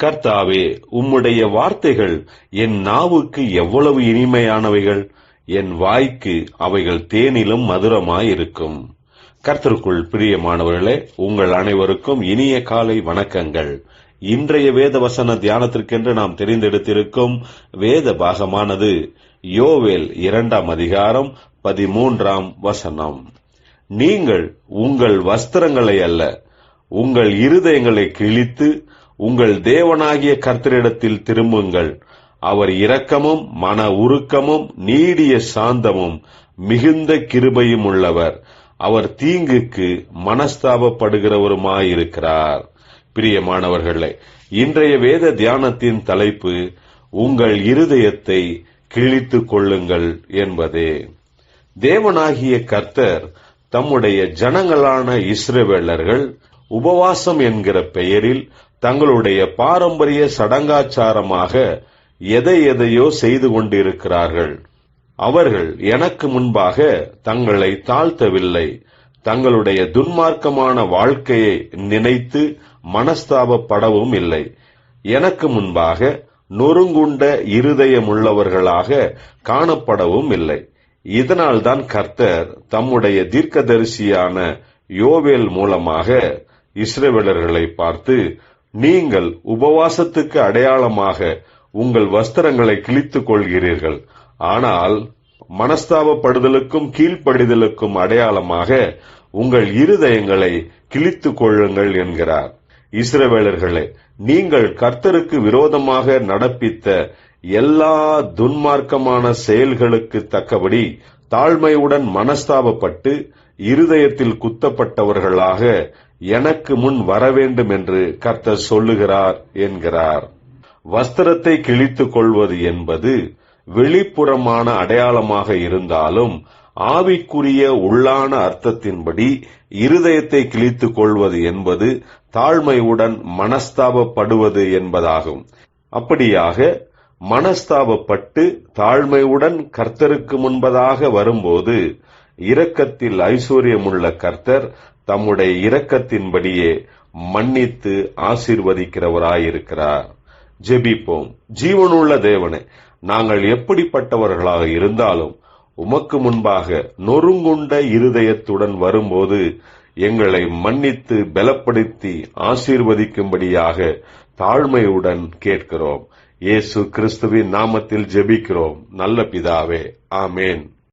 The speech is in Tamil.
கர்த்தாவே, உம்முடைய வார்த்தைகள் என் நாவுக்கு எவ்வளவு இனிமையானவைகள், என் வாய்க்கு அவைகள் தேனிலும் மதுரமாயிருக்கும். கர்த்தருக்குள் பிரியமானவர்களே, உங்கள் அனைவருக்கும் இனிய காலை வணக்கங்கள். இன்றைய வேத வசன தியானத்திற்கென்று நாம் தெரிந்தெடுத்திருக்கும் வேத பாகமானது யோவேல் 2 அதிகாரம் 13 வசனம். நீங்கள் உங்கள் வஸ்திரங்களை அல்ல, உங்கள் இருதயங்களை கிழித்து உங்கள் தேவனாகிய கர்த்தரிடத்தில் திரும்புங்கள். அவர் இரக்கமும் மன உருக்கமும் நீடிய சாந்தமும் மிகுந்த கிருபையும் உள்ளவர். அவர் தீங்குக்கு மனஸ்தாபப்படுகிறவருமாயிருக்கிறார். பிரியமானவர்களே, இன்றைய வேத தியானத்தின் தலைப்பு உங்கள் இருதயத்தை கிழித்துக் கொள்ளுங்கள் என்பதே. தேவனாகிய கர்த்தர் தம்முடைய ஜனங்களான இஸ்ரவேலர்கள் உபவாசம் என்கிற பெயரில் தங்களுடைய பாரம்பரிய சடங்காச்சாரமாக எதையோ செய்து கொண்டிருக்கிறார்கள். அவர்கள் எனக்கு முன்பாக தங்களை தாழ்த்தவில்லை. தங்களுடைய துன்மார்க்கமான வாழ்க்கையை நினைத்து மனஸ்தாபப்படவும் இல்லை. எனக்கு முன்பாக நொறுங்குண்ட இருதயமுள்ளவர்களாக காணப்படவும் இல்லை. இதனால்தான் கர்த்தர் தம்முடைய தீர்க்கதரிசியான யோவேல் மூலமாக இஸ்ரவேலர்களை பார்த்து, நீங்கள் உபவாசத்துக்கு அடையாளமாக உங்கள் வஸ்திரங்களை கிழித்துக் கொள்கிறீர்கள், ஆனால் மனஸ்தாபப்படுதலுக்கும் கீழ்ப்படிதலுக்கும் அடையாளமாக உங்கள் இருதயங்களை கிழித்துக் கொள்ளுங்கள் என்கிறார். இஸ்ரவேலர்களே, நீங்கள் கர்த்தருக்கு விரோதமாக நடப்பித்த எல்லா துன்மார்க்கமான செயல்களுக்கு தக்கபடி தாழ்மையுடன் மனஸ்தாபப்பட்டு இருதயத்தில் குத்தப்பட்டவர்களாக எனக்கு முன் வரவேண்டும் என்று கர்த்தர் சொல்லுகிறார் என்கிறார். வஸ்திரத்தை கிழித்துக் கொள்வது என்பது வெளிப்புறமான அடையாளமாக இருந்தாலும் ஆவிக்குரிய உள்ளான அர்த்தத்தின்படி இருதயத்தை கிழித்துக் கொள்வது என்பது தாழ்மையுடன் மனஸ்தாபப்படுவது என்பதாகும். அப்படியாக மனஸ்தாபப்பட்டு தாழ்மையுடன் கர்த்தருக்கு முன்பதாக வரும்போது இரக்கத்தில் ஐஸ்வர்யமுள்ள கர்த்தர் தம்முடைய இரக்கத்தின்படியே மன்னித்து ஆசீர்வதிக்கிறவராயிருக்கிறார். ஜெபிப்போம். ஜீவனுள்ள தேவனே, நாங்கள் எப்படிப்பட்டவர்களாக இருந்தாலும் உமக்கு முன்பாக நொறுங்குண்ட இருதயத்துடன் வரும்போது எங்களை மன்னித்து பலப்படுத்தி ஆசீர்வதிக்கும்படியாக தாழ்மையுடன் கேட்கிறோம். இயேசு கிறிஸ்துவின் நாமத்தில் ஜெபிக்கிறோம் நல்ல பிதாவே, ஆமேன்.